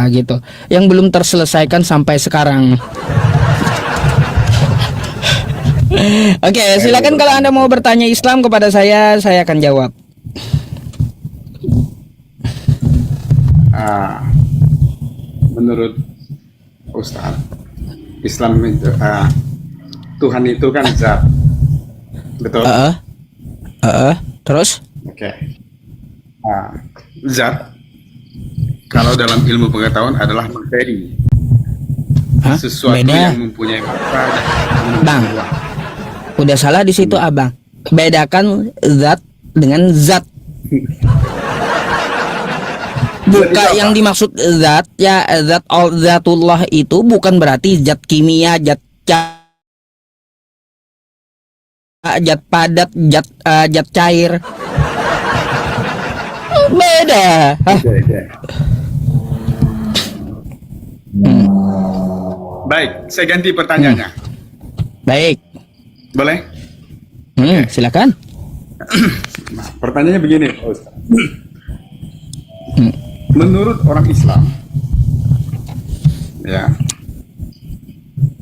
Gitu. Yang belum terselesaikan sampai sekarang. Oke, silakan kalau Anda mau bertanya Islam kepada saya akan jawab. Menurut Ustaz, Islam itu Tuhan itu kan zat, betul? Terus? Oke. Zat, kalau dalam ilmu pengetahuan adalah materi, sesuatu Beda. yang mempunyai mata dan Bang, udah salah di situ abang. Bedakan zat dengan zat. Bukan yang dimaksud zat ya, zatullah itu bukan berarti zat kimia, zat padat, zat cair. Beda. Baik, saya ganti pertanyaannya. Baik. Boleh? Silakan. Nah, pertanyaannya begini, Pak Ustaz. Menurut orang Islam, ya,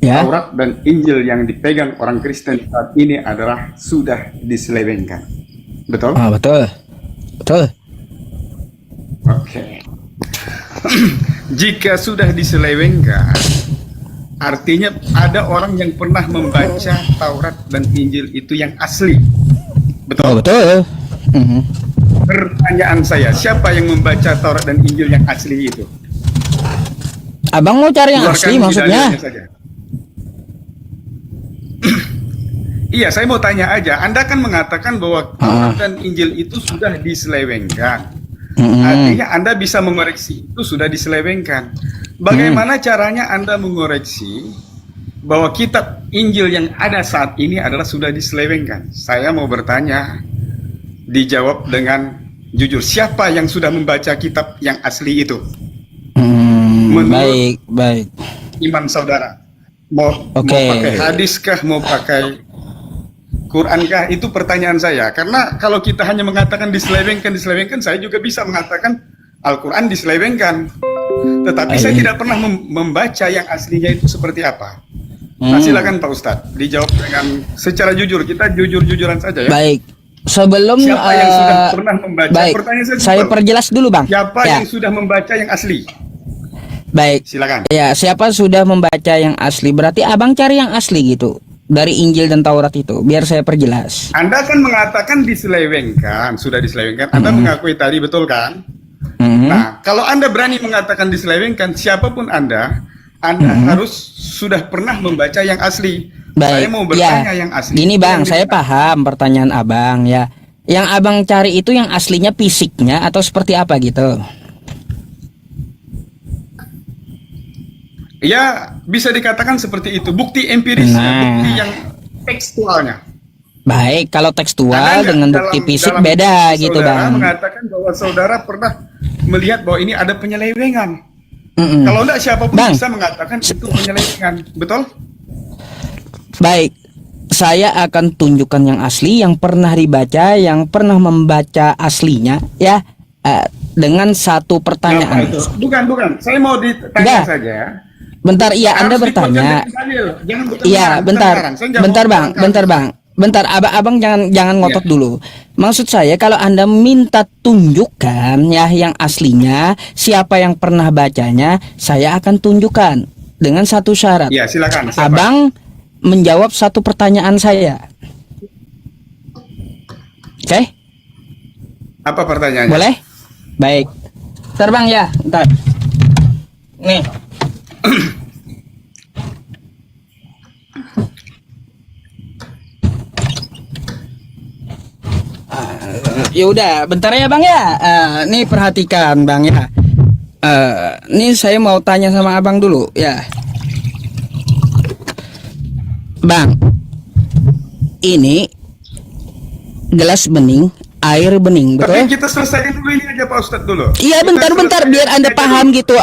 Taurat dan Injil yang dipegang orang Kristen saat ini adalah sudah diselewengkan. Betul? Betul. Betul. Oke. Jika sudah diselewengkan, artinya ada orang yang pernah membaca Taurat dan Injil itu yang asli. Betul? Betul. Pertanyaan saya, siapa yang membaca Taurat dan Injil yang asli itu? Abang mau cari yang Keluarkan asli maksudnya? saja. Iya, saya mau tanya aja. Anda kan mengatakan bahwa Taurat dan Injil itu sudah diselewengkan. Artinya Anda bisa mengoreksi itu sudah diselewengkan. Bagaimana caranya Anda mengoreksi bahwa kitab Injil yang ada saat ini adalah sudah diselewengkan? Saya mau bertanya, dijawab dengan jujur. Siapa yang sudah membaca kitab yang asli itu? Baik. Iman saudara. Mau pakai hadis kah? Mau pakai Quran kah? Itu pertanyaan saya. Karena kalau kita hanya mengatakan diselewengkan, saya juga bisa mengatakan Al-Quran diselewengkan. Tetapi saya tidak pernah membaca yang aslinya itu seperti apa. Nah, silakan Pak Ustadz, dijawab dengan secara jujur. Kita jujur-jujuran saja ya. Baik. Sebelum siapa yang sudah pernah membaca? Baik. Pertanyaan saya perjelas dulu, Bang. Siapa yang sudah membaca yang asli? Baik. Silakan. Ya, siapa sudah membaca yang asli? Berarti Abang cari yang asli gitu. Dari Injil dan Taurat itu, biar saya perjelas. Anda kan mengatakan diselewengkan, sudah diselewengkan. Anda mengakui tadi, betul kan? Nah, kalau Anda berani mengatakan diselewengkan, siapapun Anda harus sudah pernah membaca yang asli. Baik. Saya mau bertanya yang asli. Gini Bang, saya paham pertanyaan Abang ya. Yang Abang cari itu yang aslinya fisiknya atau seperti apa gitu? Ya, bisa dikatakan seperti itu. Bukti empirisnya, bukti yang tekstualnya. Baik, kalau tekstual dengan bukti fisik beda gitu Bang. Saudara mengatakan bahwa saudara pernah melihat bahwa ini ada penyelewengan. Kalau enggak, siapapun bisa mengatakan itu penyelewengan. Betul? Baik, saya akan tunjukkan yang asli, yang pernah dibaca, yang pernah membaca aslinya ya, dengan satu pertanyaan. Bukan, saya mau ditanya saja. Bentar, iya Anda bertanya. Iya, bentar Bang, abang jangan ngotot dulu. Maksud saya kalau Anda minta tunjukkan ya yang aslinya, siapa yang pernah bacanya, saya akan tunjukkan dengan satu syarat. Ya, silakan. Abang menjawab satu pertanyaan saya. Oke? Apa pertanyaannya? Boleh? Baik. Terbang ya, ntar. Nih. Ya udah, bentar ya Bang ya. Nih perhatikan Bang ya. Nih saya mau tanya sama Abang dulu ya. Bang, ini gelas bening, air bening, betul? Tapi kita selesaikan dulu ini aja Pak Ustadz dulu. Iya, bentar biar Anda paham gitu.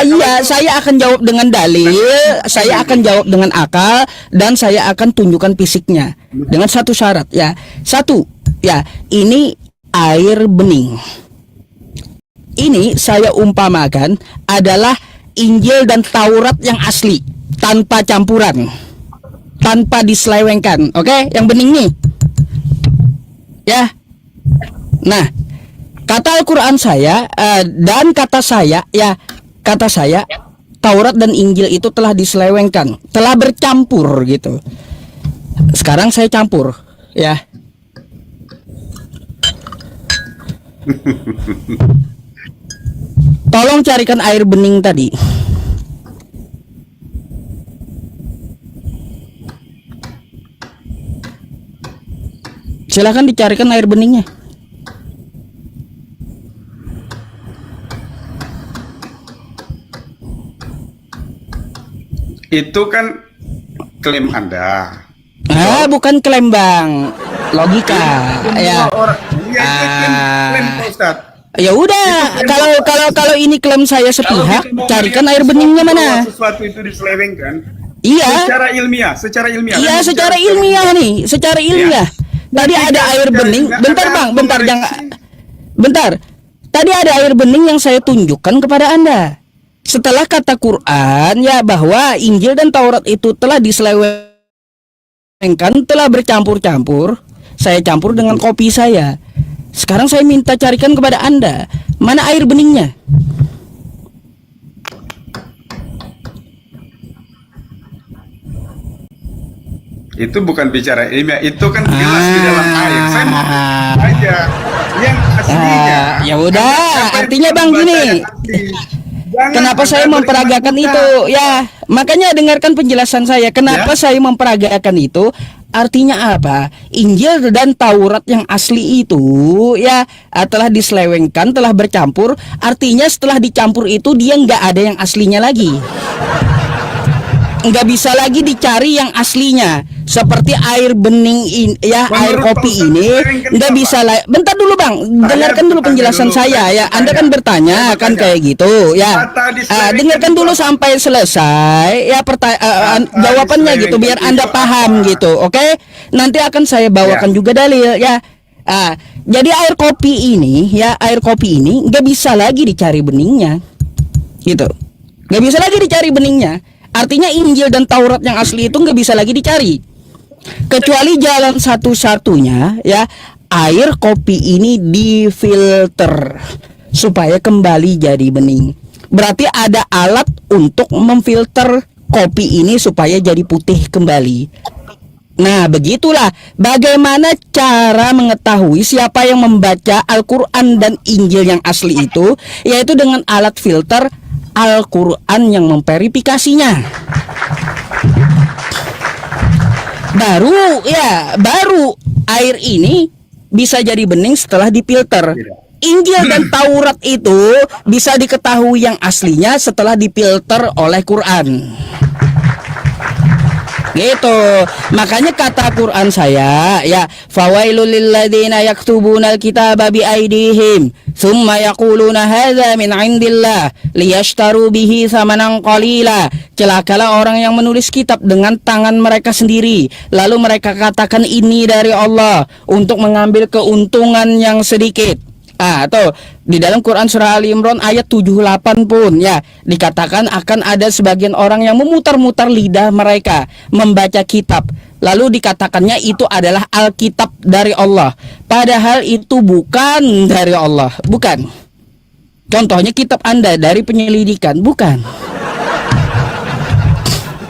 Iya, saya akan jawab dengan dalil, saya akan jawab dengan akal, dan saya akan tunjukkan fisiknya dengan satu syarat ya. Satu, ya, ini air bening. ini saya umpamakan adalah Injil dan Taurat yang asli, tanpa campuran, tanpa diselewengkan. Oke, yang bening nih. Ya. Nah, kata Al-Quran saya dan kata saya, Taurat dan Injil itu telah diselewengkan, telah bercampur gitu. Sekarang saya campur, ya. Tolong carikan air bening tadi. Silakan dicarikan air beningnya. Itu kan klaim Anda. Bukan klaim Bang, logika ya. Klaim Pak Ustadz. Ya udah, kalau ini klaim saya sepihak, carikan air beningnya mana? Sesuatu itu diselewengkan. Iya. Secara ilmiah. Iya, secara ilmiah nih, secara ilmiah. Tadi ada air bening. Bentar Bang, bentar. Tadi ada air bening yang saya tunjukkan kepada Anda. Setelah kata Quran ya bahwa Injil dan Taurat itu telah diselewengkan, telah bercampur-campur, saya campur dengan kopi saya. Sekarang saya minta carikan kepada Anda, mana air beningnya? Itu bukan bicara ilmiah, itu kan jelas di dalam air. Saya mau aja yang aslinya. Ya udah, artinya Bang gini. Kenapa saya memperagakan itu? Ya, makanya dengarkan penjelasan saya. Kenapa saya memperagakan itu? Artinya apa? Injil dan Taurat yang asli itu ya telah diselewengkan, telah bercampur. Artinya setelah dicampur itu dia nggak ada yang aslinya lagi. Nggak bisa lagi dicari yang aslinya. Seperti air bening air kopi ini nggak bisa lah. Bentar dulu Bang, dengarkan dulu penjelasan saya ya. Anda kan bertanya kan kayak gitu ya. Dengarkan dulu sampai selesai ya jawabannya gitu biar Anda paham gitu. Oke? Nanti akan saya bawakan juga dalil ya. Jadi air kopi ini nggak bisa lagi dicari beningnya, gitu. Nggak bisa lagi dicari beningnya. Artinya Injil dan Taurat yang asli itu nggak bisa lagi dicari. Kecuali jalan satu-satunya ya, air kopi ini difilter supaya kembali jadi bening. Berarti ada alat untuk memfilter kopi ini supaya jadi putih kembali. Nah, begitulah bagaimana cara mengetahui siapa yang membaca Al-Quran dan Injil yang asli itu, yaitu dengan alat filter Al-Quran yang memverifikasinya. Baru air ini bisa jadi bening setelah difilter. Injil dan Taurat itu bisa diketahui yang aslinya setelah difilter oleh Quran. Gitu. Makanya kata Quran saya ya, fawailul lilladzina yaktubuna alkitaba biaidihim thumma yaquluna hadza min indillah liyashtaru bihi thamanan qalila. Celakalah orang yang menulis kitab dengan tangan mereka sendiri, lalu mereka katakan ini dari Allah untuk mengambil keuntungan yang sedikit. Atau di dalam Quran surah Ali Imran ayat 78 pun ya dikatakan akan ada sebagian orang yang memutar-mutar lidah mereka membaca kitab, lalu dikatakannya itu adalah Alkitab dari Allah, padahal itu bukan dari Allah. Bukan. Contohnya kitab Anda dari penyelidikan, bukan.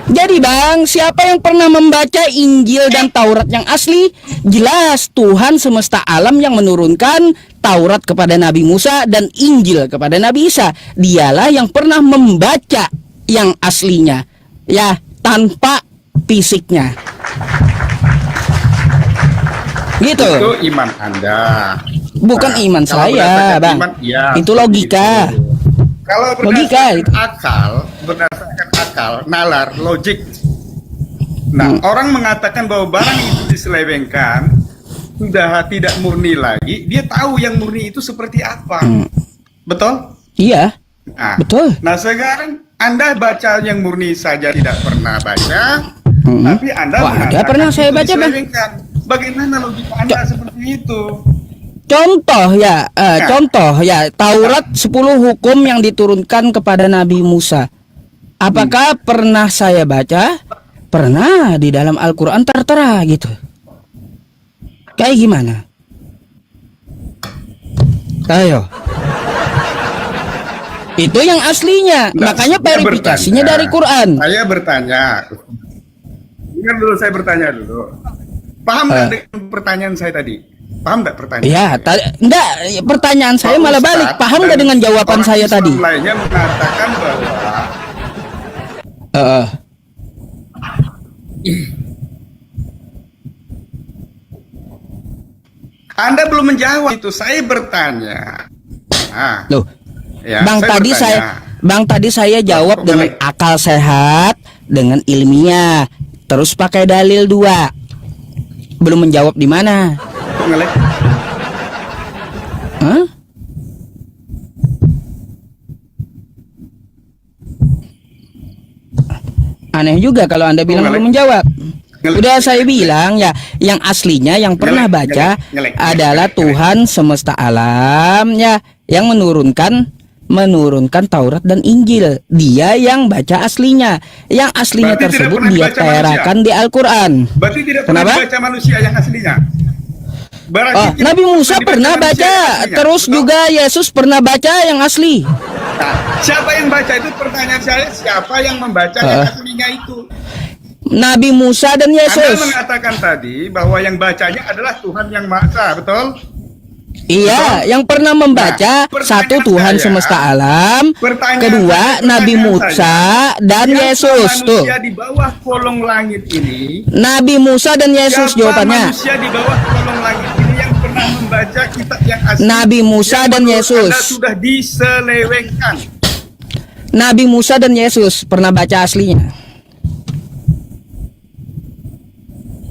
Jadi Bang, siapa yang pernah membaca Injil dan Taurat yang asli? Jelas Tuhan semesta alam yang menurunkan Taurat kepada Nabi Musa dan Injil kepada Nabi Isa. Dialah yang pernah membaca yang aslinya, ya, tanpa fisiknya. Gitu. Itu iman Anda. Bukan iman saya, Bang. Iman, ya, itu logika. Kalau berdasarkan akal, nalar, logik. Nah, orang mengatakan bahwa barang itu diselewengkan, sudah tidak murni lagi, dia tahu yang murni itu seperti apa. Betul? Iya. Nah, betul. Nah, sekarang Anda baca yang murni saja tidak pernah baca, tapi Anda ada pernah saya baca, Bang. Bagaimana logika Anda seperti itu? Contoh ya, contoh ya, Taurat 10 hukum yang diturunkan kepada Nabi Musa. Apakah pernah saya baca? Pernah, di dalam Al-Quran tertera gitu. Kayak gimana? Ayo. Itu yang aslinya. Nah, Makanya saya verifikasinya bertanya. dari Quran. Saya bertanya. Dengar dulu, saya bertanya dulu. Paham nggak dengan pertanyaan saya tadi? Paham nggak pertanyaan? Ya, enggak, pertanyaan saya malah Ustadz balik. Paham nggak dan dengan jawaban orang saya Islam tadi? lainnya mengatakan bahwa Anda belum menjawab itu. Saya bertanya. Nah, Loh, ya, Bang tadi saya jawab Kok dengan ngelek? akal sehat, dengan ilmiah, terus pakai dalil 2. Belum menjawab di mana? Kok ngelek? Hah? Aneh juga kalau Anda bilang ngelek? belum menjawab. Ngelek. Udah saya bilang ya, yang aslinya yang pernah Ngelek, baca ngelek, adalah ngelek. Tuhan semesta alam ya, yang menurunkan Taurat dan Injil. Dia yang baca aslinya. Yang aslinya Berarti tidak tersebut pernah dia dibaca manusia? terakan di Al-Qur'an. Berarti tidak pernah Kenapa? dibaca manusia yang aslinya. Berarti Oh, tidak Nabi pernah Musa dibaca pernah manusia baca, yang aslinya. terus Betul? juga Yesus pernah baca yang asli. Nah, siapa yang baca itu pertanyaan saya, siapa yang membaca yang aslinya itu? Nabi Musa dan Anda Yesus. mengatakan tadi bahwa yang bacanya adalah Tuhan yang Maha Esa, betul? Iya, yang pernah membaca Nah, pertanyaan satu Tuhan saya- semesta alam, Pertanyaan kedua saya- Nabi pertanyaan Musa saya, dan siapa Yesus tuh. manusia di bawah kolong langit ini? Nabi Musa dan Yesus Siapa jawabannya. manusia di bawah kolong langit ini yang pernah membaca kitab yang asli? Nabi Musa yang dan menurut Yesus. Anda sudah diselewengkan. Nabi Musa dan Yesus pernah baca aslinya.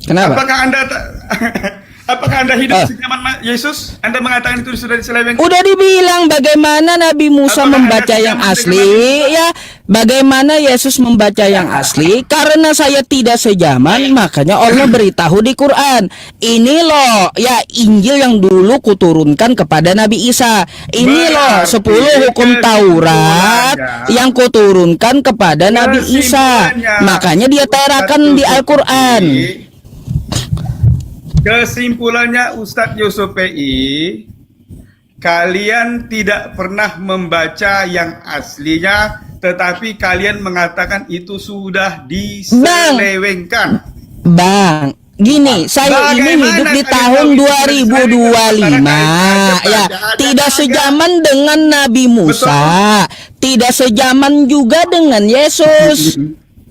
Kenapa? Apakah Anda hidup Ah. sejaman Yesus? Anda mengatakan itu sudah diselewengkan? Udah dibilang bagaimana Nabi Musa Apakah membaca Anda yang sejaman asli dengan ya, bagaimana Yesus membaca yang asli. Karena saya tidak sejaman, makanya Allah beritahu di Quran, ini loh ya Injil yang dulu kuturunkan kepada Nabi Isa. Ini loh Berarti 10 hukum Taurat kesimpulannya- yang kuturunkan kepada Nabi Isa. Kesimpulannya, Makanya dia terakan di Al-Quran. Kesimpulannya Ustadz Yusuf PI, kalian tidak pernah membaca yang aslinya, tetapi kalian mengatakan itu sudah diselewengkan. Bang, gini, saya ini Bagaimana hidup di kalian tahun tahu itu 2025 ada ya, baca, tidak ada. sejaman dengan Nabi Musa, tidak sejaman juga dengan Yesus.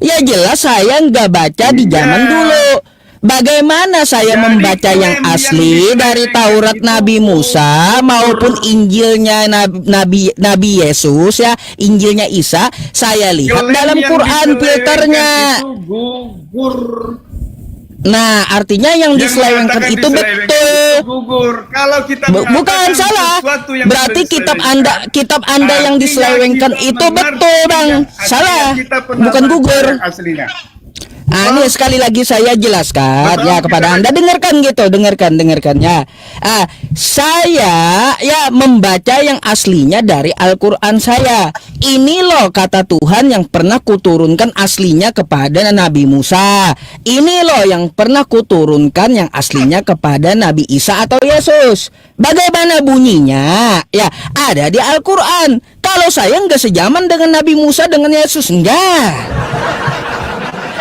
Ya jelas saya nggak baca di zaman Iya. dulu. Bagaimana saya Jadi membaca klaim yang yang asli diselewengkan dari Taurat itu Nabi Musa maupun Injilnya Nabi Yesus ya, Injilnya Isa, saya lihat Klaim dalam yang Quran diselewengkan filternya. itu gugur. Nah, artinya yang diselewengkan mengatakan itu diselewengkan betul. itu gugur. Kalau kita Bukan mengatakan salah. sesuatu yang Berarti sudah kitab Anda yang artinya diselewengkan kita itu mengerti betul, Bang. yang aslinya Salah. kita pernah Bukan baca gugur. yang aslinya. Ini sekali lagi saya jelaskan Betul, ya kepada kita- Anda, dengarkan ya. Saya ya membaca yang aslinya dari Al-Qur'an saya. Ini loh kata Tuhan yang pernah kuturunkan aslinya kepada Nabi Musa. Ini loh yang pernah kuturunkan yang aslinya kepada Nabi Isa atau Yesus. Bagaimana bunyinya? Ya, ada di Al-Qur'an. Kalau saya nggak sejaman dengan Nabi Musa dengan Yesus, enggak.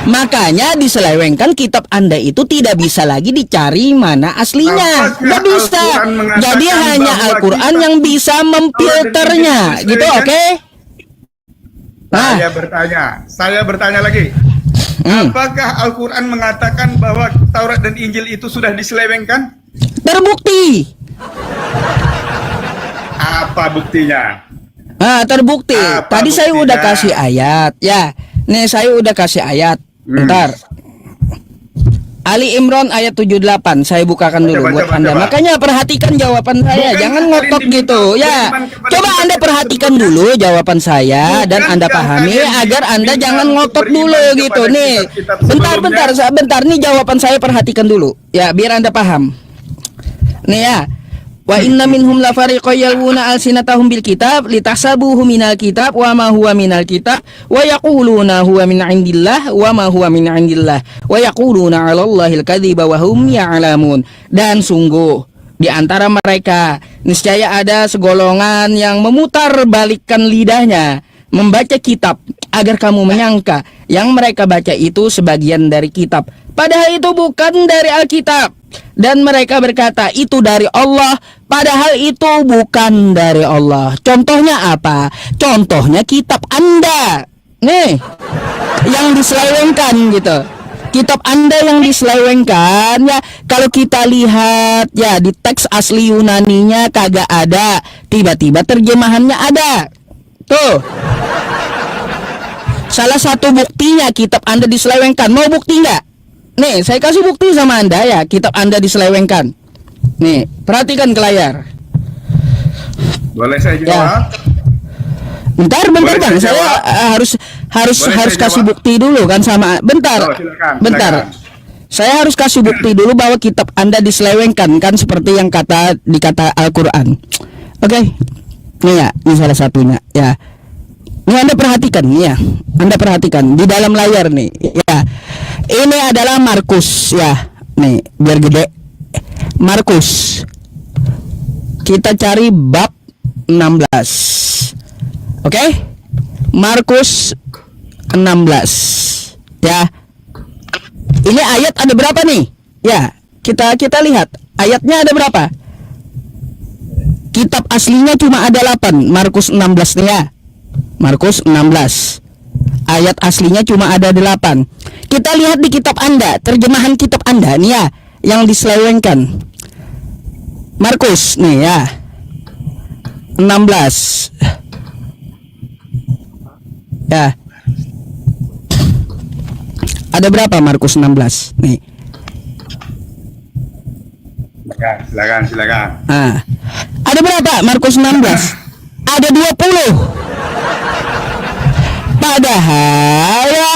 Makanya diselewengkan kitab Anda itu tidak bisa lagi dicari mana aslinya. Apakah Nggak bisa. Al-Quran mengatakan Jadi hanya bahwa Al-Quran kitab yang bisa memfilternya. Taurat dan Injil Gitu, oke? Nah, Saya bertanya lagi. Apakah Al-Quran mengatakan bahwa Taurat dan Injil itu sudah diselewengkan? terbukti. Apa buktinya? Nah, terbukti. Apa Tadi saya buktinya? udah kasih ayat. Ya, nih saya udah kasih ayat. Bentar. Ali Imran ayat 78. Saya bukakan dulu Baca, buat baca, Anda. baca. Makanya perhatikan jawaban saya. Bukan Jangan kalian ngotot diminta gitu. Ya. beriman kepada Coba kitab Anda itu perhatikan sebelumnya. dulu jawaban saya dan Bukankah Anda pahami kalian agar Anda diminta jangan untuk ngotot beriman dulu kepada gitu nih. kitab-kitab Bentar, sebelumnya? bentar nih jawaban saya perhatikan dulu. Ya, biar Anda paham. Nih ya. Wa inna minhum la fariqan yalwuna alsinatahum bil kitab litahsabuhu minal kitab wa ma huwa minal kitab wa yaquluna huwa min indillah wa ma huwa min indillah wa yaquluna 'alallahil kadziba wa hum ya'lamun. Dan sungguh di antara mereka niscaya ada segolongan yang memutar balikkan lidahnya membaca kitab agar kamu menyangka yang mereka baca itu sebagian dari kitab, padahal itu bukan dari Alkitab. Dan mereka berkata itu dari Allah, padahal itu bukan dari Allah. Contohnya apa? Contohnya kitab Anda nih yang diselewengkan gitu. Kitab Anda yang diselewengkan ya. Kalau kita lihat ya di teks asli Yunaninya kagak ada, tiba-tiba terjemahannya ada. Tuh. Salah satu buktinya kitab Anda diselewengkan. Mau bukti nggak? Nih, saya kasih bukti sama Anda ya, kitab Anda diselewengkan. Nih, perhatikan ke layar. Boleh saya jawab? Ya. Bentar Boleh Bang. saya Saya harus Boleh saya kasih jawab? bukti dulu kan sama. Bentar. Oh, silakan, Bentar. silakan. Saya harus kasih bukti dulu bahwa kitab Anda diselewengkan kan seperti yang dikata Al-Qur'an. Oke. Nih ya, ini salah satunya ya. Ini Anda perhatikan nih ya. Anda perhatikan di dalam layar nih ya. Ini adalah Markus ya. Nih, biar gede. Markus. Kita cari bab 16. Oke? Markus 16. Ya. Ini ayat ada berapa nih? Ya, kita lihat. Ayatnya ada berapa? Kitab aslinya cuma ada 8. Markus 16 nih ya. Markus 16. Ayat aslinya cuma ada 8. Kita lihat di kitab Anda, terjemahan kitab Anda nih ya, yang diselewengkan. Markus nih ya. 16. Ya. Ada berapa Markus 16? Nih. Silakan. Nah, ada berapa Markus 16? Ada 20. Padahal ya,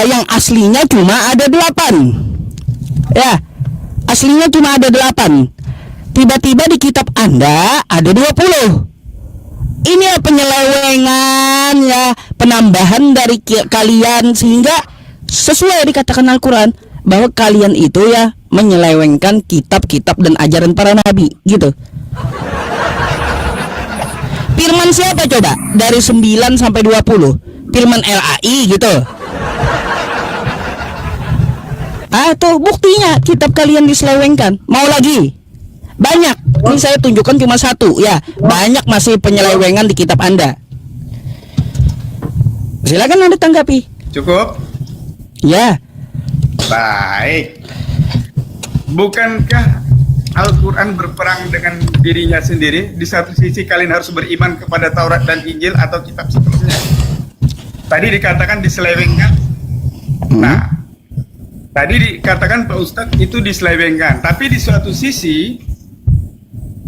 yang aslinya cuma ada 8. Ya, aslinya cuma ada 8. Tiba-tiba di kitab Anda ada 20. Ini ya penyelewengan ya, penambahan dari kalian sehingga sesuai dikatakan Al-Quran bahwa kalian itu ya menyelewengkan kitab-kitab dan ajaran para nabi gitu. Firman siapa coba? Dari 9 sampai 20. Firman LAI gitu. Tuh buktinya kitab kalian diselewengkan. Mau lagi? Banyak. Ini saya tunjukkan cuma satu ya. Banyak masih penyelewengan di kitab Anda. Silakan Anda tanggapi. Cukup? Ya. Baik. Bukankah Al-Quran berperang dengan dirinya sendiri? Di satu sisi kalian harus beriman kepada Taurat dan Injil atau kitab sebelumnya. Tadi dikatakan diselewengkan. Nah, tadi dikatakan Pak Ustadz itu diselewengkan. Tapi di suatu sisi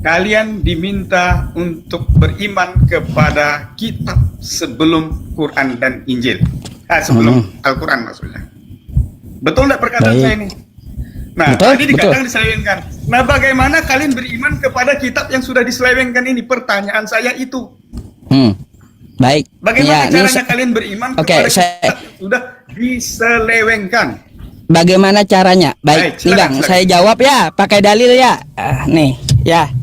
kalian diminta untuk beriman kepada kitab sebelum Quran dan Injil. Sebelum Al-Quran maksudnya. Betul nggak perkataan saya ini? Nah, betul, tadi dikatakan diselewengkan. Nah, bagaimana kalian beriman kepada kitab yang sudah diselewengkan ini? Pertanyaan saya itu. Baik. Bagaimana caranya kalian beriman kepada kitab yang sudah diselewengkan? Bagaimana caranya? Baik, nih Bang, saya jawab ya, pakai dalil ya. Nih, ya.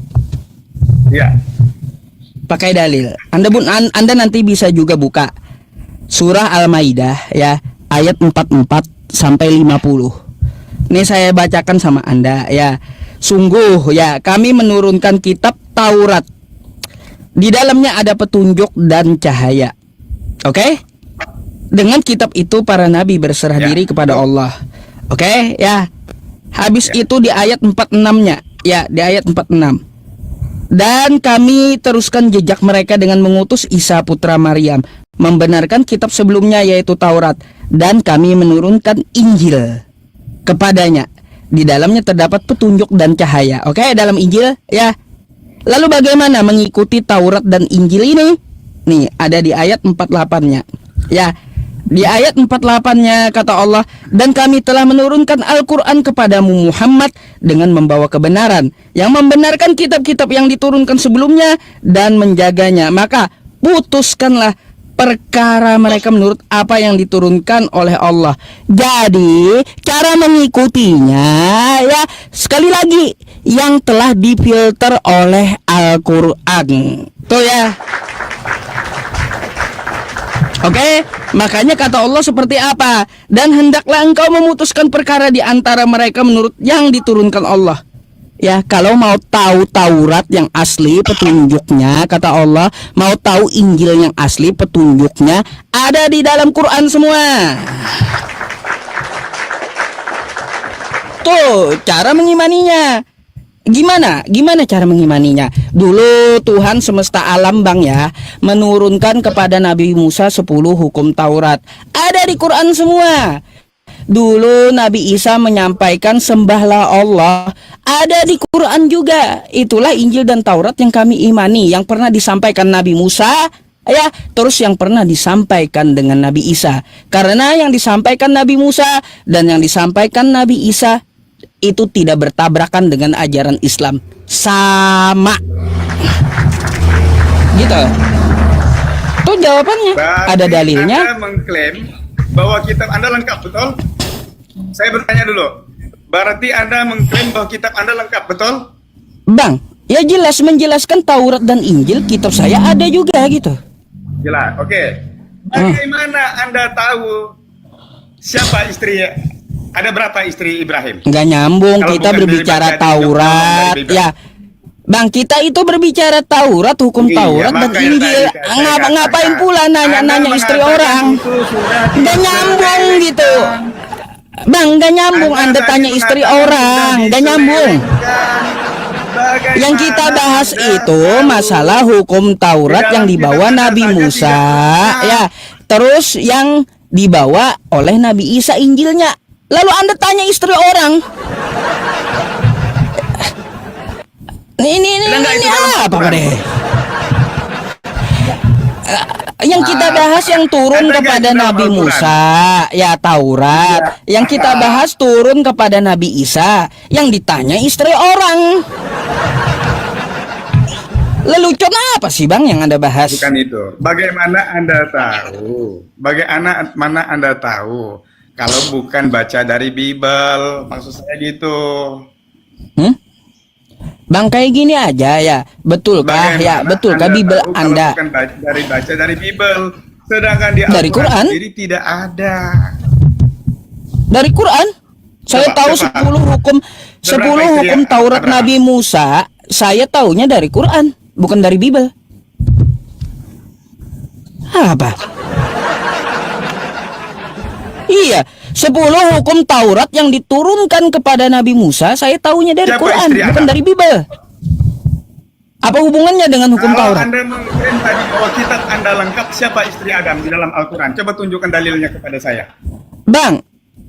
Ya. Pakai dalil. Anda nanti bisa juga buka surah Al-Maidah ya, ayat 44 sampai 50. Ini saya bacakan sama Anda ya. Sungguh ya, kami menurunkan kitab Taurat. Di dalamnya ada petunjuk dan cahaya. Oke? Dengan kitab itu para nabi berserah diri kepada Allah. Oke, ya. Habis itu di ayat 46-nya. Ya, di ayat 46. Dan kami teruskan jejak mereka dengan mengutus Isa putra Maryam, membenarkan kitab sebelumnya yaitu Taurat, dan kami menurunkan Injil kepadanya. Di dalamnya terdapat petunjuk dan cahaya. Oke, dalam Injil ya. Lalu bagaimana mengikuti Taurat dan Injil ini? Nih, ada di ayat 48-nya. Ya. Di ayat 48-nya kata Allah, dan kami telah menurunkan Al-Quran kepadamu Muhammad dengan membawa kebenaran, yang membenarkan kitab-kitab yang diturunkan sebelumnya dan menjaganya. Maka putuskanlah perkara mereka menurut apa yang diturunkan oleh Allah. Jadi cara mengikutinya ya sekali lagi yang telah difilter oleh Al-Quran. Tuh ya. Oke, makanya kata Allah seperti apa? Dan hendaklah engkau memutuskan perkara di antara mereka menurut yang diturunkan Allah. Ya, kalau mau tahu Taurat yang asli petunjuknya, kata Allah, mau tahu Injil yang asli petunjuknya, ada di dalam Quran semua. Tuh, cara mengimaninya. Gimana cara mengimaninya? Dulu Tuhan semesta alam bang ya menurunkan kepada Nabi Musa 10 hukum Taurat. Ada di Quran semua. Dulu Nabi Isa menyampaikan sembahlah Allah. Ada di Quran juga. Itulah Injil dan Taurat yang kami imani, yang pernah disampaikan Nabi Musa ya, terus yang pernah disampaikan dengan Nabi Isa. Karena yang disampaikan Nabi Musa dan yang disampaikan Nabi Isa itu tidak bertabrakan dengan ajaran Islam, sama gitu. Tuh jawabannya. Berarti ada dalilnya. Anda mengklaim bahwa kitab Anda lengkap, betul? Saya bertanya dulu. Berarti Anda mengklaim bahwa kitab Anda lengkap, betul? Bang, ya jelas menjelaskan Taurat dan Injil, kitab saya ada juga gitu. Jelas, oke. Bagaimana Anda tahu siapa istri? Ada berapa istri Ibrahim? Nggak nyambung, Kalau kita bukan berbicara dari Taurat Bible. ya. Bang, kita itu berbicara Taurat, hukum Iya, Taurat dan makanya Injil. tadi saya Ngapain katakan, pula nanya-nanya Anda istri mengatakan orang? itu sudah Nggak nyambung gitu. diselewengkan. Bang, nggak nyambung. Anda tadi tanya istri mengatakan orang, sudah nggak nyambung. diselewengkan. Yang kita Bagaimana bahas Anda itu tahu? masalah hukum Taurat Di yang dalam dibawa kitab Nabi Anda saja Musa tidak ya. Terus yang dibawa oleh Nabi Isa Injilnya. Lalu Anda tanya istri orang. Ini itu dalam apa Al-Quran? deh? Yang kita bahas yang turun Ada nggak kepada di dalam Nabi Al-Quran? Musa ya Taurat. Yang kita bahas turun kepada Nabi Isa. Yang ditanya istri orang. Lelucon apa sih bang yang Anda bahas? Bukan itu. Bagaimana Anda tahu? Bagaimana Anda tahu kalau bukan baca dari Bible? Maksud saya gitu. Bang kayak gini aja ya, betulkah ya, betulkah Bible tahu kalau Anda bukan baca dari Bible, sedangkan di Dari Al-Quran Quran? sendiri tidak ada. dari Quran? Saya Coba, tahu coba. 10 hukum Berapa istri hukum Taurat Abraham? Nabi Musa, saya taunya dari Quran, bukan dari Bible. Apa? Iya, 10 hukum Taurat yang diturunkan kepada Nabi Musa, saya taunya dari Siapa Quran, istri bukan Anda? dari Bible. Apa hubungannya dengan hukum Kalau Taurat? Anda mengklaim tadi bahwa kitab Anda lengkap, siapa istri Adam di dalam Al-Quran? Coba tunjukkan dalilnya kepada saya. Bang,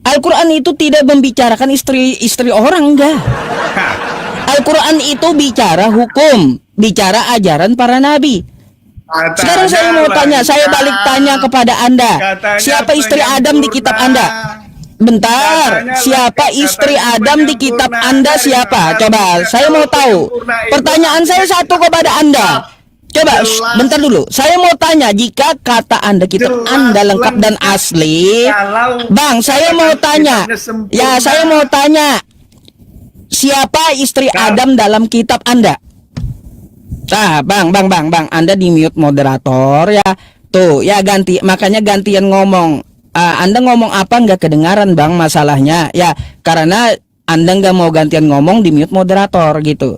Al-Quran itu tidak membicarakan istri orang, enggak. Hah, Al-Quran itu bicara hukum, bicara ajaran para nabi. katanya Sekarang saya mau tanya, saya lengkap. balik tanya kepada Anda, Katanya siapa istri Adam di kitab Anda? penyempurna. Bentar, Katanya siapa lengkap, istri katanya Adam di kitab penyempurna. Anda Dari siapa? mana Coba, Anda saya mau tahu. penyempurna itu Pertanyaan saya artinya satu kepada Anda. Coba, jelas. bentar dulu. Saya mau tanya, jika kata Anda kitab Jelas Anda lengkap dan lengkap. asli, Kalau Bang, saya mau katakan tanya. kitabnya sempurna. Ya, saya mau tanya. Siapa istri Nah. Adam dalam kitab Anda? Bang, Anda di mute moderator ya. Tuh, ya ganti, makanya gantian ngomong. Anda ngomong apa nggak kedengaran bang masalahnya ya, karena Anda nggak mau gantian ngomong di mute moderator gitu.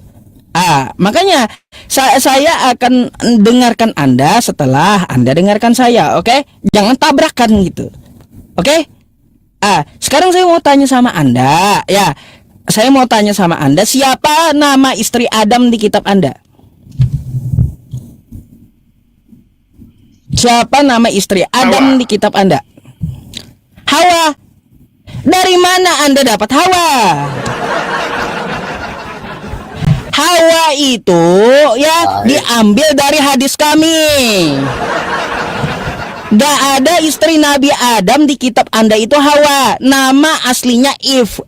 Makanya saya akan dengarkan Anda setelah Anda dengarkan saya, oke? Jangan tabrakan gitu, oke? Sekarang saya mau tanya sama Anda ya. Saya mau tanya sama Anda, siapa nama istri Adam di kitab Anda? Siapa nama istri Adam Hawa. di kitab Anda? Hawa. Dari mana Anda dapat Hawa? Hawa itu ya diambil dari hadis kami. Gak ada istri Nabi Adam di kitab Anda itu Hawa. Nama aslinya If.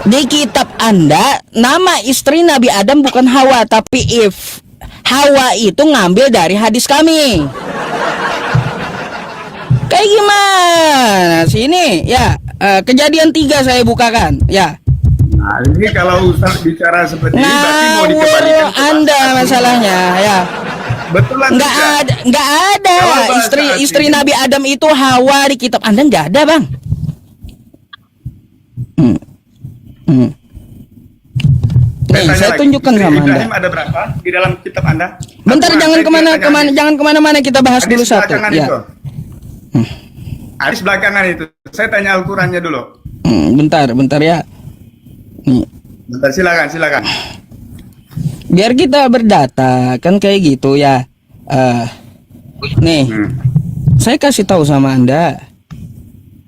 Di kitab Anda, nama istri Nabi Adam bukan Hawa, tapi If. Hawa itu ngambil dari hadis kami. Kayak gimana sini? Ya, Kejadian 3 saya bukakan. Ya. Nah, ini kalau Ustaz bicara seperti ini berarti mau dikembalikan ke Anda masalahnya, ya. Betulan Nggak ada istri Nabi Adam itu Hawa di kitab Anda, nggak ada, Bang. Nih, saya tunjukkan sama Anda. Ibrahim ada berapa di dalam kitab Anda? Bentar, jangan kemana-mana, kita bahas dulu satu. Ya. Hadis belakangan itu. Saya tanya Al-Qur'annya dulu. Bentar ya. Nih. Bentar, silakan. Biar kita berdata kan kayak gitu ya. Nih, saya kasih tahu sama Anda.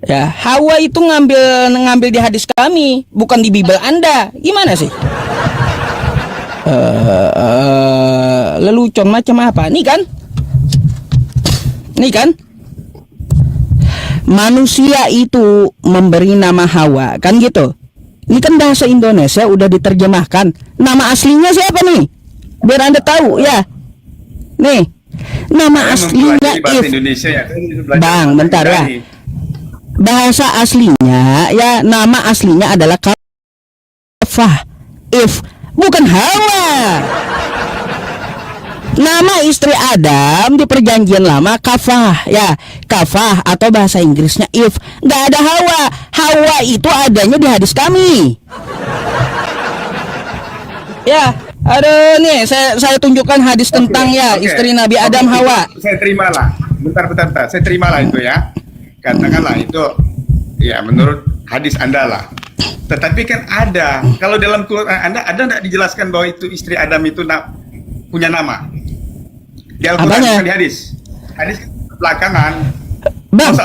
Ya, Hawa itu ngambil di hadis kami, bukan di Bible Anda. Gimana sih? Lelucon macam apa? Nih kan? Manusia itu memberi nama Hawa, kan gitu. Ini kan bahasa Indonesia udah diterjemahkan. Nama aslinya siapa nih? Biar Anda tahu ya. Nih, nama aslinya If. Ya. Bang, bentar ya. Bahasa aslinya ya, nama aslinya adalah Kafah. If, bukan Hawa. Nama istri Adam di perjanjian lama Kafah, ya. Kafah atau bahasa Inggrisnya If. Nggak ada Hawa. Hawa itu adanya di hadis kami. Ya, ada nih, saya tunjukkan hadis tentang istri Nabi Adam Hawa. Saya terimalah. Bentar. Saya terimalah itu ya. Katakanlah itu ya menurut hadis Anda lah. Tetapi kan ada, kalau dalam Quran Anda ada nggak dijelaskan bahwa itu istri Adam itu punya nama? Di Al-Quran bukan di hadis. Hadis belakangan. Bang,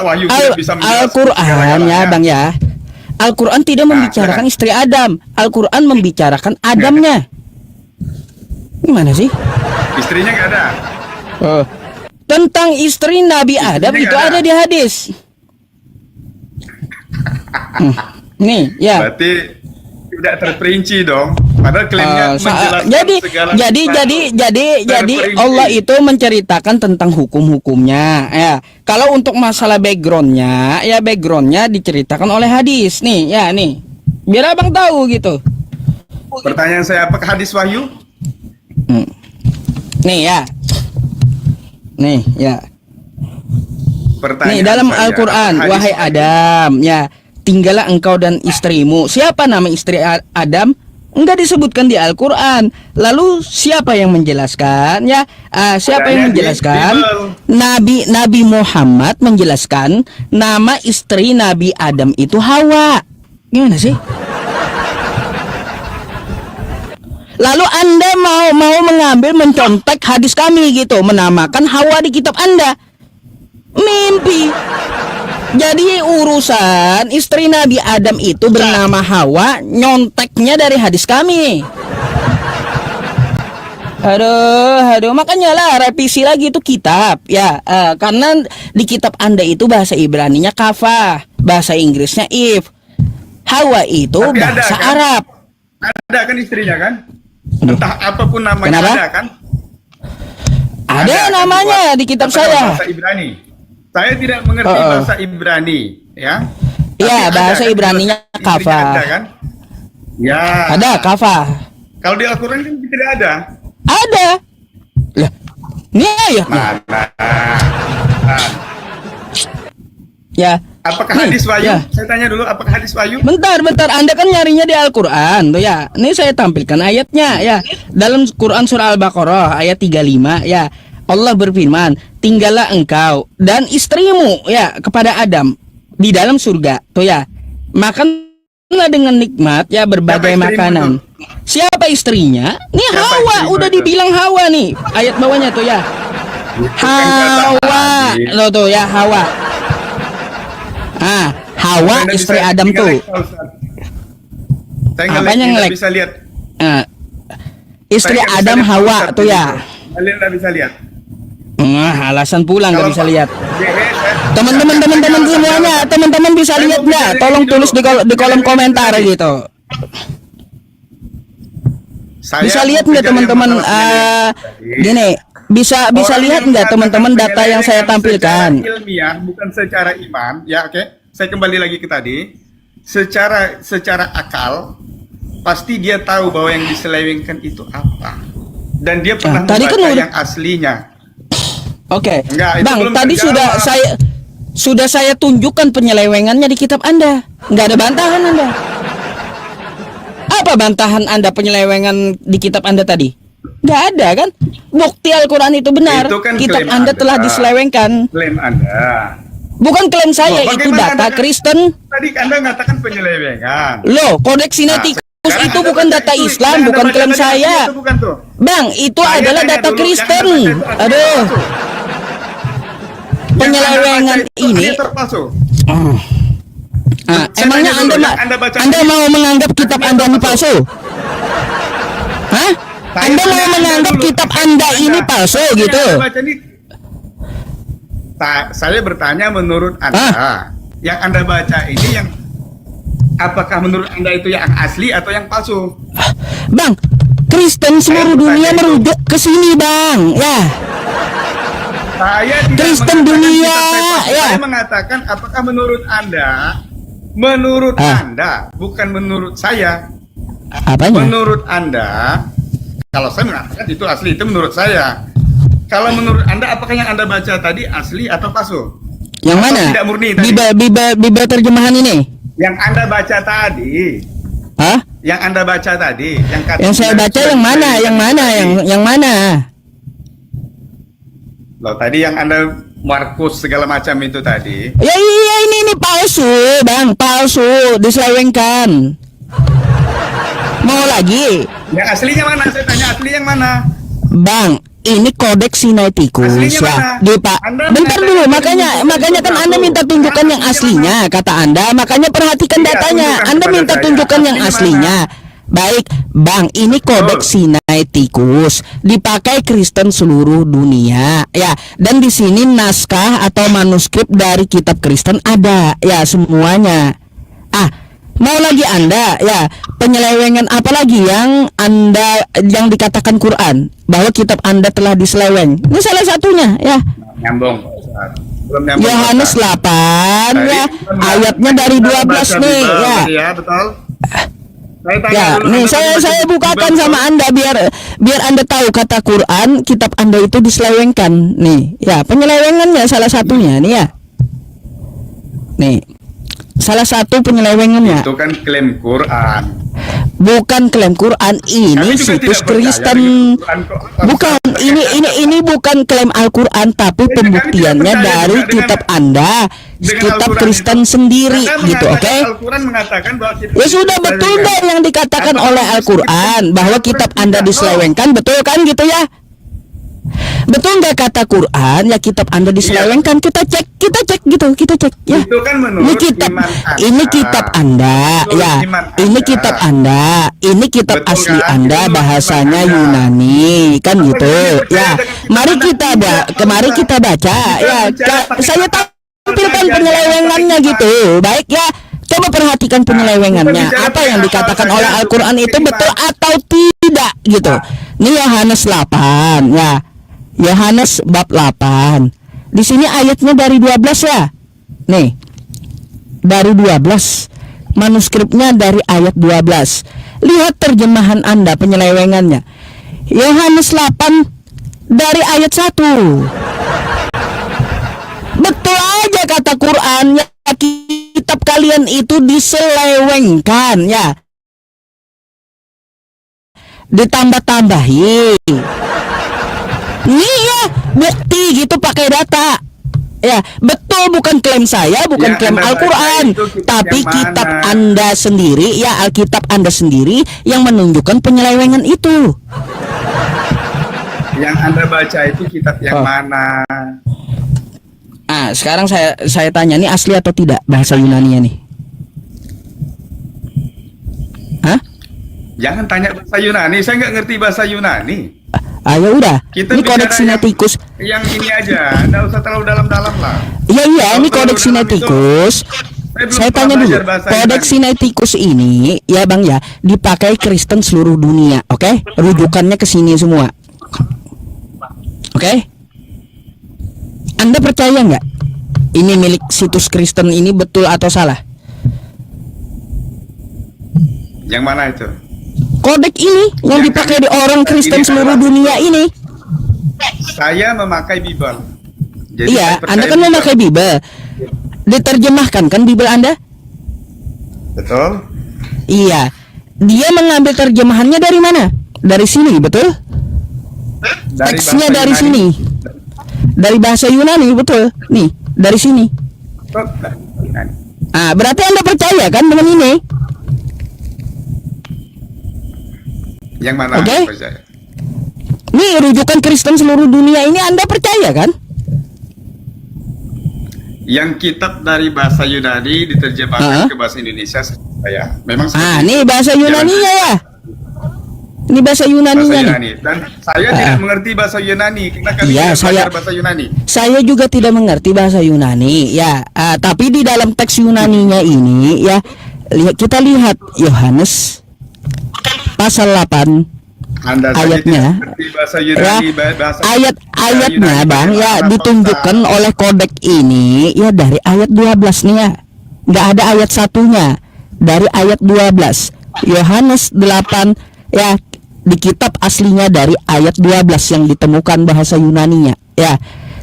Al-Quran ya Bang ya. Al-Quran tidak membicarakan istri Adam. Al-Quran membicarakan Adamnya. Gimana sih? Istrinya nggak ada. Tentang istri Nabi Adam itu ada di hadis. Nih, ya. Berarti tidak terperinci dong. Padahal klaimnya jadi Allah itu menceritakan tentang hukum-hukumnya. Ya, kalau untuk masalah backgroundnya diceritakan oleh hadis. Nih, ya nih. Biar abang tahu gitu. Pertanyaan saya, apakah hadis wahyu? Nih ya. Pertanyaan nih dalam saya, Al-Quran, wahai Adam, ya, tinggallah engkau dan istrimu. Siapa nama istri Adam? Enggak disebutkan di Al-Quran. Lalu siapa yang menjelaskan? Ya, siapa yang menjelaskan? Nabi Muhammad menjelaskan nama istri Nabi Adam itu Hawa. Gimana sih? Lalu Anda mau mencontek hadis kami gitu, menamakan Hawa di kitab Anda. Mimpi. Jadi urusan istri Nabi Adam itu bernama Hawa, nyonteknya dari hadis kami. Aduh, makanya lah revisi lagi itu kitab ya, karena di kitab Anda itu bahasa Ibraninya Kafah, bahasa Inggrisnya If. Hawa itu tapi bahasa Arab. Ada kan istrinya kan? Entah apapun namanya. Kenapa? Ada kan? Ada namanya kan di kitab saya. Bahasa Ibrani. Saya tidak mengerti bahasa Ibrani, ya. Iya, bahasa kan, Ibraninya Kafah. Ada kan? Ya. Ada Kafah. Kalau di Al-Quran kan tidak ada. Ada. Lah, ini ayat. Mana? Ya. Apakah hadis wahyu? Ya. Saya tanya dulu, apakah hadis wahyu? Bentar. Anda kan nyarinya di Al-Quran tuh ya. Ini saya tampilkan ayatnya ya. Dalam Quran surah Al-Baqarah ayat 35 ya. Allah berfirman, tinggallah engkau dan istrimu ya kepada Adam di dalam surga tuh ya. Makanlah dengan nikmat ya berbagai makanan. Siapa istrinya? Nih Hawa, udah dibilang Hawa nih. Ayat bawahnya tuh ya. Hawa. Loh tuh ya Hawa. Hawa istri Adam tuh. Apanya ngelek? Bisa lihat. Istri Adam Hawa tuh ya. Kalian nggak bisa lihat. alasan pula nggak Kalau bisa Pak lihat. JS, Teman-teman semuanya, teman-teman bisa Saya lihat mau nggak? bicara Tolong ini tulis dulu. di kolom Bicara komentar ini. gitu. Saya Bisa mau lihat nggak bicara teman-teman? masalah penyelewengan tadi. Gini, bisa Orang lihat yang nggak mengatakan teman-teman data yang saya penyelewengan tampilkan? secara ilmiah bukan secara iman, ya oke. Saya kembali lagi ke tadi. Secara akal pasti dia tahu bahwa yang diselewengkan itu apa. Dan dia pernah tadi kan membaca udah- yang aslinya. Oke, Enggak, itu Bang, belum tadi terjawab. sudah saya tunjukkan penyelewengannya di kitab Anda. Nggak ada bantahan Anda. Apa bantahan Anda penyelewengan di kitab Anda tadi? Nggak ada kan? Bukti Al-Quran itu benar. Itu kan Kitab klaim Anda Anda. telah diselewengkan. Klaim Anda. Bukan klaim saya, Loh, itu bagaimana data Anda- Kristen. Tadi Anda mengatakan penyelewengan. Loh, Kodeks Sinaiticus sekarang itu Anda bukan baca data itu, Islam, yang Anda bukan baca klaim tadi saya. aslinya itu bukan tuh. Bang, itu Saya adalah tanya data dulu, Kristen. yang Anda baca itu aslinya Aduh, palsu. Yang penyelewengan Anda baca itu ini. aslinya terpalsu. Oh. Ah, Saya emangnya tanya dulu, Anda yang Anda baca Anda tadi mau menganggap kitab aslinya Anda ini terpalsu. palsu? Hah? Saya Anda mau tanya menganggap dulu, kitab Anda ini Anda- palsu yang gitu? Anda baca ini- saya bertanya menurut Anda, yang Anda baca ini yang apakah menurut Anda itu yang asli atau yang palsu? Bang, Kristen seluruh bertanya dunia itu. merujuk ke sini, Bang. Ya. Saya tidak Kristen mengatakan dunia, kitab saya palsu. ya. Saya mengatakan apakah menurut Anda, bukan menurut saya. Apanya? Menurut Anda, kalau saya mengatakan itu asli, itu menurut saya. Kalau menurut Anda, apakah yang Anda baca tadi asli atau palsu? Yang Atau mana? tidak murni tadi? Bibel terjemahan ini? Yang Anda baca tadi, Hah? yang Anda baca tadi, yang kata Yang saya baca yang mana? Yang mana? Loh, tadi yang Anda Markus segala macam itu tadi. Ya iya ini palsu, Bang, palsu, diselewengkan. Mau lagi? Yang aslinya mana? Saya tanya asli yang mana? Bang, ini Kodeks Sinaiticus Aslinya ya. mana? Di Pak. Anda Bentar mengatakan dulu, ini makanya itu kan Anda palsu. minta tunjukkan yang Aslinya aslinya, kata Anda. Makanya perhatikan Iya, datanya. tunjukkan Anda kepada minta saya. tunjukkan yang Aslinya aslinya. Baik, Bang, ini Kodeks Sinaiticus dipakai Kristen seluruh dunia, ya. Dan di sini naskah atau manuskrip dari kitab Kristen ada, ya, semuanya. Mau lagi Anda, ya, penyelewengan apa lagi yang Anda yang dikatakan Quran bahwa kitab Anda telah diseleweng? Ini salah satunya, ya. Nyambung. Belum nyambung. Yohanes 8 Tadi ya, kita ayatnya dari kita 12 baca nih, Bible, ya. Ya, betul. Saya tanya Ya, dulu, nih Anda saya baca saya Bible, bukakan betul? sama Anda biar Anda tahu kata Quran kitab Anda itu diselewengkan. Nih, ya, penyelewengannya salah satunya nih ya. Nih. Salah satu penyelewengannya. Itu kan klaim Quran. Bukan klaim Quran, ini Kami juga situs tidak percaya Kristen. dengan Quran kok. Bukan, ini bukan klaim Al-Quran, tapi Jadi pembuktiannya kami tidak percaya dari juga kitab dengan Anda, Dengan kitab Al-Quran Kristen itu. sendiri, Anda gitu, mengatakan oke? Al-Quran mengatakan bahwa kita Ya sudah, betul diselewengkan. nggak yang dikatakan Apakah oleh itu Al-Quran bahwa Al-Quran kitab tidak? Anda No. diselewengkan, betul kan gitu ya? Betul nggak kata Quran ya kitab Anda diselewengkan? Kita cek gitu, kita cek ya. Itu kan menurut Ini kitab, iman Anda. ini kitab Anda, Menurut ya. iman Ini Anda. kitab Anda, ini kitab Betul asli kan? Anda, Itu menurut bahasanya iman Anda. Yunani, kan Apa gitu. jadi percaya Ya, dengan kitab mari Anda? kita Tidak, kemari Pak. kita baca, Kita ya. bicara pakai Saya kata tampilkan saja, penyelewengannya pakai gitu, baik ya. Coba perhatikan penyelewengannya. kita bicara Apa yang pakai dikatakan akal oleh saja, Al-Quran bukan itu pakai betul iman. atau tidak gitu. Ini Yohanes 8 ya. Yohanes bab 8. Di sini ayatnya dari 12 ya. Nih. Dari 12. Manuskripnya dari ayat 12. Lihat terjemahan Anda penyelewengannya. Yohanes 8 dari ayat 1. Betul aja kata Quran ya, kitab kalian itu diselewengkan ya. Ditambah-tambahi. Nih ya, bukti gitu pakai data. Ya, betul bukan klaim saya, bukan Ya, klaim Anda Al-Quran, baca itu kitab tapi yang kitab mana? Anda sendiri, ya Alkitab Anda sendiri yang menunjukkan penyelewengan itu. Yang Anda baca itu kitab yang Oh. mana? Sekarang saya tanya, ini asli atau tidak bahasa Yunani nih? Hah? Jangan tanya bahasa Yunani, saya nggak ngerti bahasa Yunani. Ya udah. Kita Ini kodeks bicara sinetikus. yang ini aja, nggak usah terlalu dalam-dalam lah. Iya, Kalau ini terlalu kodeks dalam itu, sinetikus. belum Saya pernah tanya dulu, belajar bahasa kodeks Yunani. sinetikus ini ya Bang ya, dipakai Kristen seluruh dunia, oke? Rujukannya ke sini semua. Oke? Anda percaya nggak? Ini milik situs Kristen ini betul atau salah? Yang mana itu? Kodeks ini yang dipakai di orang Kristen seluruh dunia ini. Saya memakai Bible. Jadi Iya, saya percaya Anda kan Bible. memakai Bible. Diterjemahkan kan Bible Anda? Betul. Iya. Dia mengambil terjemahannya dari mana? Dari sini, betul? Dari Teksnya bahasa dari Yunani. sini. Dari bahasa Yunani, betul? Nih, dari sini. Betul, dari Yunani. Berarti Anda percaya kan dengan ini? Yang mana? Oke. Yang percaya? Nih, rujukan Kristen seluruh dunia ini Anda percaya kan? Yang kitab dari bahasa Yunani diterjemahkan ke bahasa Indonesia saya. Memang seperti itu. Nih bahasa Yunaninya ya. Ini bahasa Yunaninya bahasa nih. Yunani. Dan saya tidak mengerti bahasa Yunani karena kami Iya, tidak belajar bahasa Yunani. Saya juga tidak mengerti bahasa Yunani ya. Tapi di dalam teks Yunaninya ini ya, kita lihat Yohanes pasal 8 Anda saja ayatnya. tidak mengerti bahasa Yunani, bahasa Ayatnya Yunani Bang ya bagaimana ditunjukkan bangsa. oleh kodek ini ya dari ayat 12 nih ya. Nggak ada ayat satunya. Dari ayat 12 Yohanes 8 ya, di kitab aslinya dari ayat 12 yang ditemukan bahasa Yunaninya ya.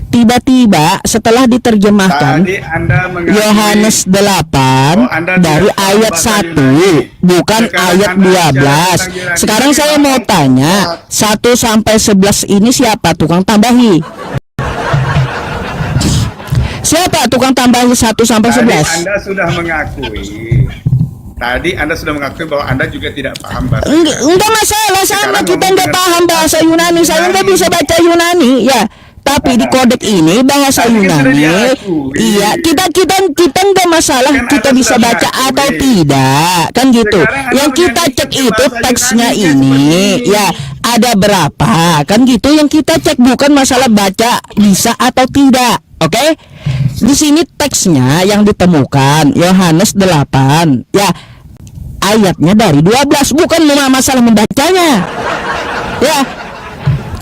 Tiba-tiba setelah diterjemahkan Tadi Anda mengakui Yohanes 8 Anda dari tidak paham ayat bahasa 1 Yunani. bukan Sekarang ayat Anda 12. bicara tentang Yunani. Sekarang saya mau tanya 1 sampai 11 ini siapa tukang tambahi? Siapa tukang tambahi 1 sampai Tadi 11? Anda sudah mengakui. Tadi Anda sudah mengakui bahwa Anda juga tidak paham bahasa Enggak masalah sama Sekarang kita ngomong enggak dengan paham bahasa Yunani. Saya enggak Yunani. bisa baca Yunani ya. Tapi di kodek ini bahasa Tadi kan sudah Yunani, diakui. iya kita enggak masalah Kan kita Anda bisa sudah baca mengakui. atau tidak, kan gitu. Sekarang Anda Yang kita menyanyikan cek itu bahasa teksnya Yunani-nya ini, seperti ini. ya ada berapa, kan gitu. Yang kita cek bukan masalah baca bisa atau tidak, oke? Di sini teksnya yang ditemukan Yohanes 8, ya ayatnya dari 12, bukan masalah membacanya, ya.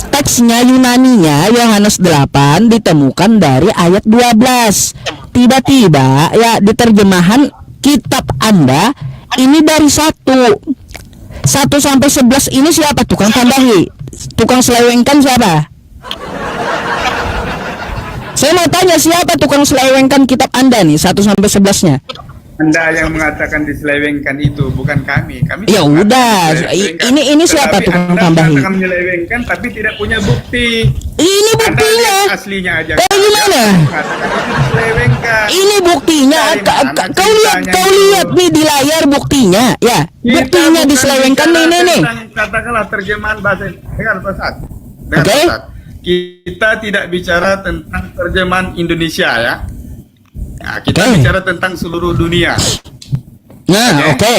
Teksnya Yunaninya Yohanes 8 ditemukan dari ayat 12. Tiba-tiba ya di terjemahan kitab Anda ini dari 1 sampai 11 ini siapa tukang tambahi? Tukang selewengkan siapa? Saya mau tanya siapa tukang selewengkan kitab Anda nih 1 sampai 11-nya? Anda yang mengatakan diselewengkan itu, bukan kami. Kami Ya tidak udah, mengatakan diselewengkan. ini siapa Tetapi tukang Anda tambahi? mengatakan menyelewengkan tapi tidak punya bukti. Ini Anda buktinya. lihat aslinya aja. Kayak gimana? Mengatakan itu diselewengkan. Ini buktinya. Dari mana Kau ceritanya lihat itu? nih di layar buktinya, ya. Kita Buktinya bukan diselewengkan bicara nih. tentang, katakanlah terjemahan bahasa. Dengar Pak Ustaz. Dengar, Oke. Pak Ustaz. Kita tidak bicara tentang terjemahan Indonesia ya. Nah, kita Oke. bicara tentang seluruh dunia. Nah, oke.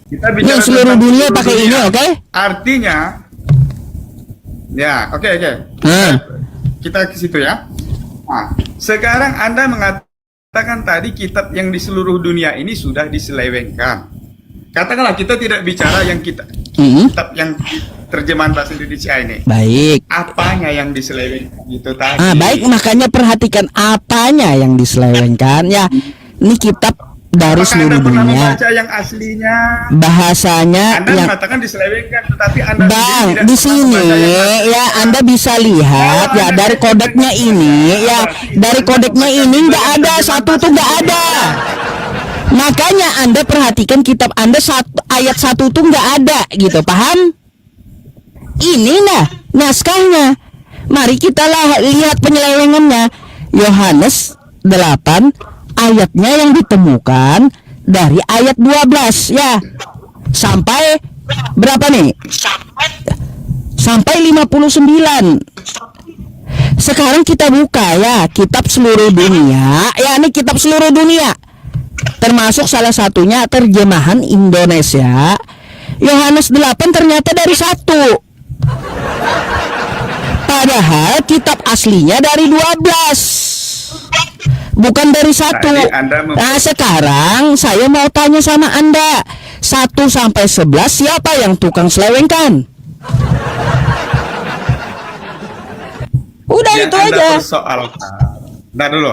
Kita Ini seluruh tentang dunia seluruh pakai ini, oke? Artinya, ya, oke. Hmm. Kita ke situ ya. Nah, sekarang Anda mengatakan tadi kitab yang di seluruh dunia ini sudah diselewengkan. Katakanlah kita tidak bicara yang kitab yang terjemahan bahasa Indonesia ini. Baik. Apanya yang diselewengkan itu tadi? Baik, makanya perhatikan apanya yang diselewengkan ya. Ini kitab dari Apakah seluruh Anda pernah dunia. membaca yang aslinya? Bahasanya Anda yang mengatakan diselewengkan, tetapi Anda Bang, sendiri tidak di pernah sini membaca yang aslinya. ya Anda bisa lihat Kalau ya Anda dari tidak kodeknya membaca ini ya berarti dari Anda kodeknya membaca ini nggak Bible ada terjemahan satu bahasa tuh nggak ada. Indonesia. Makanya Anda perhatikan kitab Anda ayat 1 tuh nggak ada gitu, paham? Ini naskahnya. Mari kita lihat penyelewengannya. Yohanes 8 ayatnya yang ditemukan dari ayat 12 ya. Sampai berapa nih? Sampai 59. Sekarang kita buka ya kitab seluruh dunia. Ya, ini kitab seluruh dunia. Termasuk salah satunya terjemahan Indonesia. Yohanes 8 ternyata dari 1. Padahal kitab aslinya dari 12. Bukan dari 1. Tadi Anda Nah, sekarang saya mau tanya sama Anda. 1 sampai 11 siapa yang tukang selewengkan? Udah yang itu Anda aja. persoalkan. Nah dulu,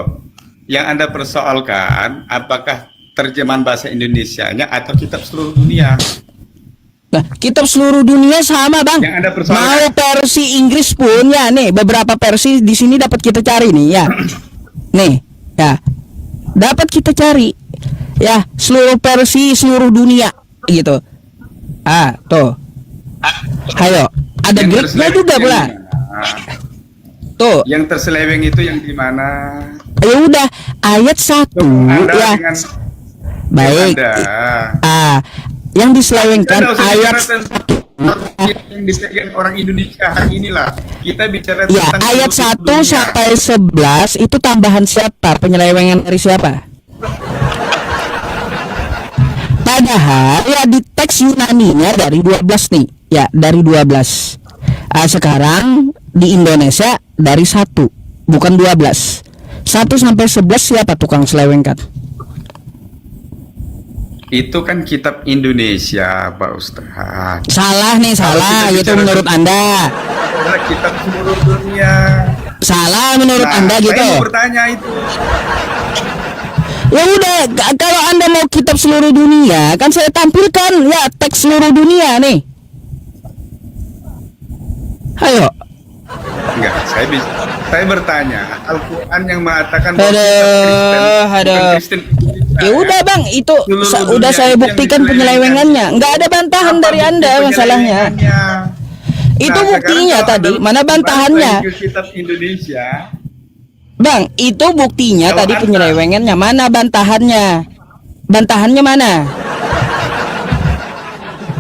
yang Anda persoalkan apakah terjemahan bahasa Indonesianya atau kitab seluruh dunia? Nah, kitab seluruh dunia sama, Bang. Yang Anda persoalkan. Mau versi Inggris pun ya nih, beberapa versi di sini dapat kita cari nih ya. Nih, ya. Dapat kita cari. Ya, seluruh versi seluruh dunia gitu. Ah, tuh. Ayo, ada Yang Greek-nya terseleweng juga yang pula. di mana? Tuh. Yang terseleweng itu yang di mana? Ya udah, ayat 1 Anda ya. dengan Baik. Anda. Yang diselewengkan Kita usah ayat bicara tentang yang dipegang orang Indonesia hari inilah. Kita bicara ya, tentang ayat seluruh 1 dunia. sampai 11 itu tambahan siapa? Penyelewengan dari siapa? Padahal ya di teks Yunaninya dari 12 nih. Ya, dari 12. Sekarang di Indonesia dari 1, bukan 12. 1 sampai 11 siapa tukang selewengkan? Itu kan kitab Indonesia, Pak Ustaz. Salah nih, salah kita gitu bicara menurut Anda. Adalah kitab seluruh dunia. Salah menurut Nah, Anda gitu. Saya mau bertanya itu. Ya udah, kalau Anda mau kitab seluruh dunia, kan saya tampilkan ya teks seluruh dunia nih. Ayo. Enggak, saya bertanya, Al-Qur'an yang mengatakan bahwa Aduh. Kristen Ya udah Bang, itu seluruh udah dunia saya itu yang buktikan diselewengkan. penyelewengannya. Nggak ada bantahan Apa dari bukti Anda masalahnya. penyelewengannya? Itu Nah, buktinya sekarang tadi, kalau mana Anda bantahannya? kembali ke kitab Indonesia, Bang, itu buktinya Kalau tadi Anda- penyelewengannya. Mana bantahannya? Bantahannya mana?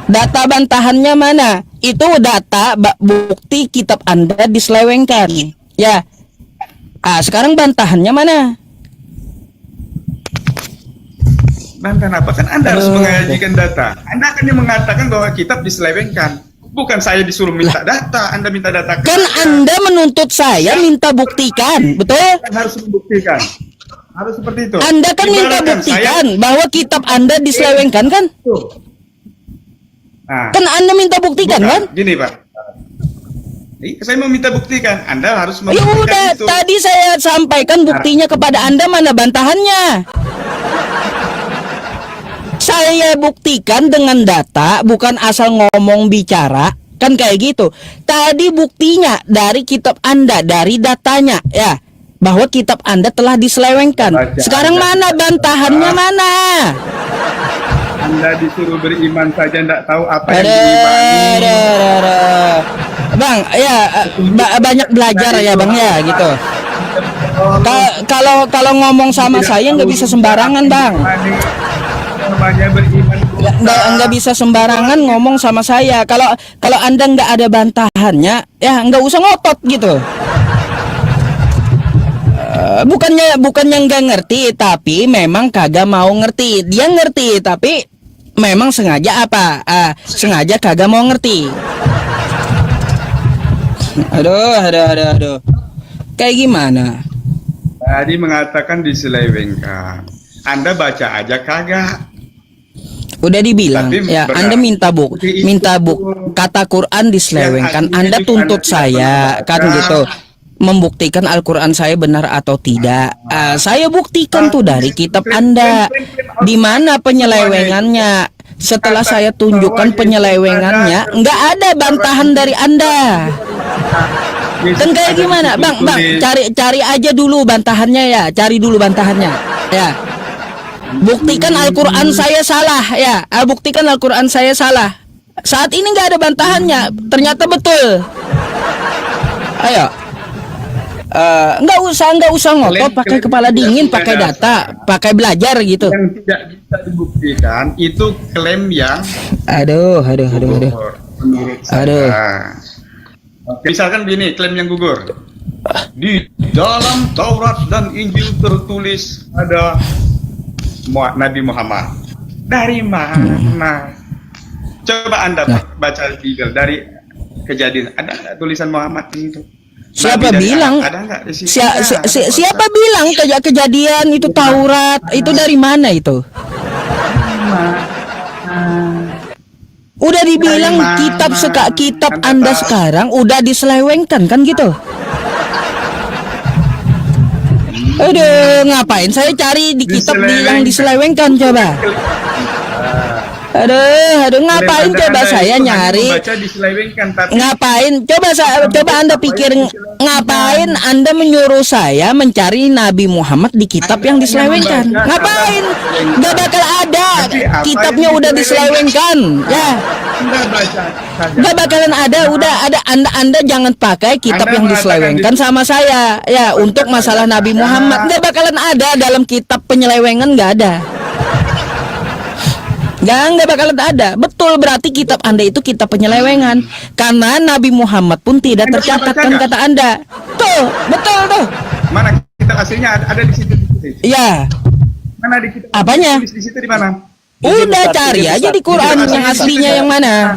Data bantahannya mana? Itu data bukti kitab Anda diselewengkan. Ya. Sekarang bantahannya mana? bantahan apa? Kan Anda harus Aduh. mengajukan data. Anda kan yang mengatakan bahwa kitab diselewengkan. Bukan saya disuruh minta data, Anda minta data. Kan Anda menuntut saya minta buktikan, betul? Kan harus membuktikan. Harus seperti itu. Anda kan minta Ibaratkan buktikan bahwa kitab Anda diselewengkan kan? Nah, Kan Anda minta buktikan bukan. kan? Gini Pak. Saya mau minta buktikan. Anda harus Ya membuktikan udah, itu. tadi saya sampaikan buktinya kepada Anda, mana bantahannya? Saya buktikan dengan data, bukan asal ngomong bicara, kan kayak gitu. Tadi buktinya dari kitab Anda, dari datanya, ya, bahwa kitab Anda telah diselewengkan. Baca Sekarang Anda. mana bantahannya mana? Anda disuruh beriman saja tidak tahu apa yang Aduh, diimani. aduh. Bang, ya banyak belajar ya Bang ya gitu. Kalau ngomong sama saya nggak bisa sembarangan Bang. Namanya beriman. Nggak bisa sembarangan ngomong sama saya. Kalau Anda nggak ada bantahannya, ya nggak usah ngotot gitu. Bukannya nggak ngerti, tapi memang kagak mau ngerti. Dia ngerti, tapi memang sengaja apa? Sengaja kagak mau ngerti. Aduh. Kayak gimana? Tadi mengatakan diselewengkan. Anda baca aja kagak. Udah dibilang Tapi ya, benar. Anda minta kata Quran diselewengkan. Yang Anda aslinya tuntut juga saya Anda kan tidak gitu, membuktikan Al-Quran saya benar atau tidak. Saya buktikan tuh dari kitab Anda. Di mana penyelewengannya? Setelah saya tunjukkan penyelewengannya, nggak ada bantahan dari Anda. Dan kayak gimana, Bang? Cari aja dulu bantahannya ya. Cari dulu bantahannya. Ya. Buktikan Al-Quran saya salah ya. Buktikan Al-Quran saya salah. Saat ini nggak ada bantahannya. Ternyata betul. Ayo. Nggak usah ngotot, pakai kepala dingin, pakai data, pakai belajar gitu. Yang tidak bisa dibuktikan itu klaim yang Aduh. menurut saya. Aduh. Oke, misalkan gini, klaim yang gugur. Di dalam Taurat dan Injil tertulis ada Nabi Muhammad. Dari mana? Coba Anda baca Bible dari Kejadian. Ada nggak tulisan Muhammad itu? Siapa Nabi dari bilang? Arab, ada nggak di situ? Ada, Siapa bilang kejadian itu Taurat? Itu dari mana itu? Udah dibilang Dari mana? kitab Anda Anda tahu? sekarang udah diselewengkan kan gitu. Aduh, ngapain saya cari di kitab yang diselewengkan coba? Aduh, ngapain Anda coba saya itu hanya nyari? membaca diselewengkan, tapi Ngapain? Coba Anda pikir, ngapain Anda menyuruh saya mencari Nabi Muhammad di kitab yang diselewengkan? Ngapain? Gak bakal ada. Kitabnya udah diselewengkan. Ya, Anda baca saja. gak bakalan ada. Udah ada. Anda jangan pakai kitab Anda yang mengatakan diselewengkan sama saya. Ya, untuk masalah Nabi Muhammad gak bakalan ada dalam kitab penyelewengan, gak ada. Nggak bakalan ada. Betul, berarti kitab Anda itu kitab penyelewengan. Karena Nabi Muhammad pun tidak Anda tercatatkan baca kata Anda. Tuh, betul tuh. Mana kitab aslinya ada di situ. Ya, Mana di kitab? Apanya? Di situ di mana? udah cari aja di Quran yang aslinya yang mana.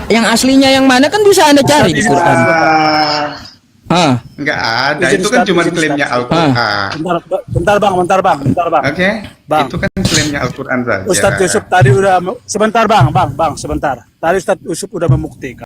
Yang aslinya yang mana kan bisa Anda cari di Quran. Ah, Enggak ada. Itu kan cuma klaimnya Al-Quran. Bentar bang. Oke? Bang. Itu kan klaimnya Al-Quran saja. Ustadz Yusuf tadi udah sebentar bang, sebentar. Tadi Ustadz Yusuf udah membuktikan